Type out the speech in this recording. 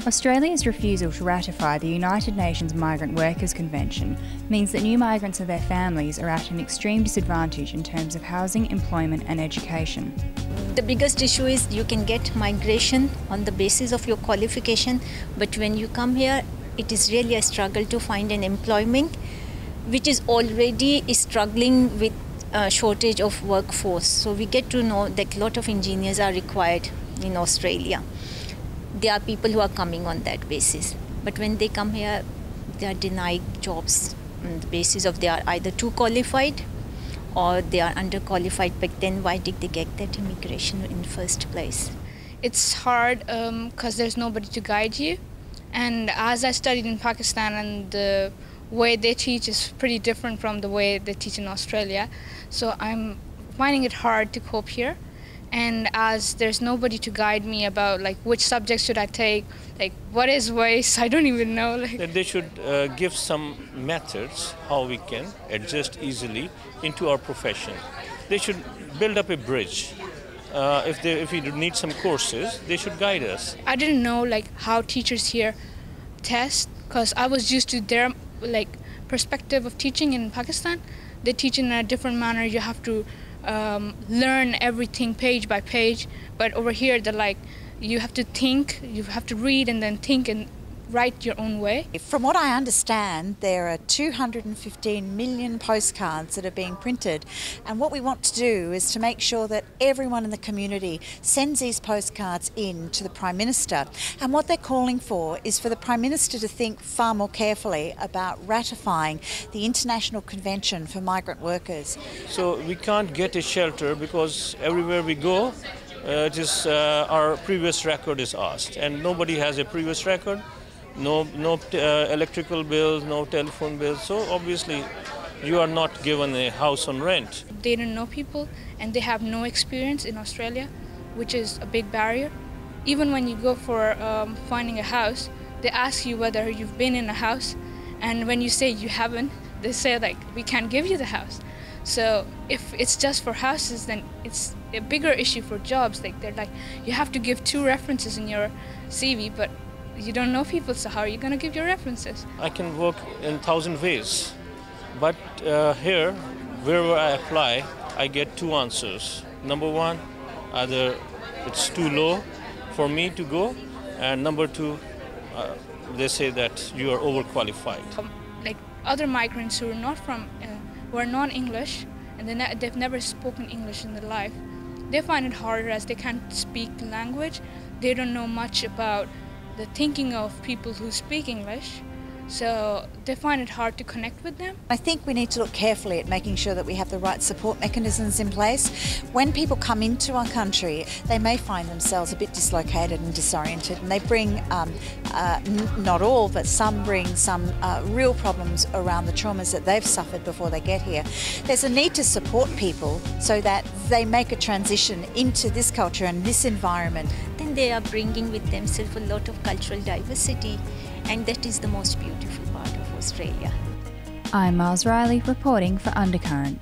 Australia's refusal to ratify the United Nations Migrant Workers Convention means that new migrants and their families are at an extreme disadvantage in terms of housing, employment and education. The biggest issue is you can get migration on the basis of your qualification, but when you come here, it is really a struggle to find an employment, which is already struggling with a shortage of workforce. So we get to know that a lot of engineers are required in Australia. There are people who are coming on that basis. But when they come here, they are denied jobs on the basis of they are either too qualified or they are underqualified. But then why did they get that immigration in the first place? It's hard because there's nobody to guide you. And as I studied in Pakistan, and the way they teach is pretty different from the way they teach in Australia. So I'm finding it hard to cope here. And as there's nobody to guide me about like which subjects should I take, like what is waste, I don't even know. They should give some methods how we can adjust easily into our profession. They should build up a bridge. If we need some courses, they should guide us. I didn't know like how teachers here test, because I was used to their like perspective of teaching in Pakistan. They teach in a different manner. You have to learn everything page by page, but over here they're like you have to think, you have to read and then think and write your own way. From what I understand, there are 215 million postcards that are being printed, and what we want to do is to make sure that everyone in the community sends these postcards in to the Prime Minister, and what they're calling for is for the Prime Minister to think far more carefully about ratifying the International Convention for Migrant Workers. So we can't get a shelter because everywhere we go, our previous record is asked, and nobody has a previous record. No electrical bills, no telephone bills. So obviously you are not given a house on rent. They don't know people and they have no experience in Australia, which is a big barrier. Even when you go for finding a house, they ask you whether you've been in a house, and when you say you haven't, they say like, we can't give you the house. So if it's just for houses, then it's a bigger issue for jobs. Like they're like, you have to give 2 references in your CV, but you don't know people, so how are you going to give your references? I can work in 1,000 ways, but here, wherever I apply, I get 2 answers. Number 1, either it's too low for me to go, and number 2, they say that you are overqualified. Like other migrants who are not from, who are non-English, and they've never spoken English in their life, they find it harder as they can't speak the language. They don't know much about the thinking of people who speak English, so they find it hard to connect with them. I think we need to look carefully at making sure that we have the right support mechanisms in place. When people come into our country, they may find themselves a bit dislocated and disoriented, and they bring, not all, but some bring some real problems around the traumas that they've suffered before they get here. There's a need to support people so that they make a transition into this culture and this environment. Then they are bringing with themselves a lot of cultural diversity, and that is the most beautiful part of Australia. I'm Miles Riley reporting for Undercurrent.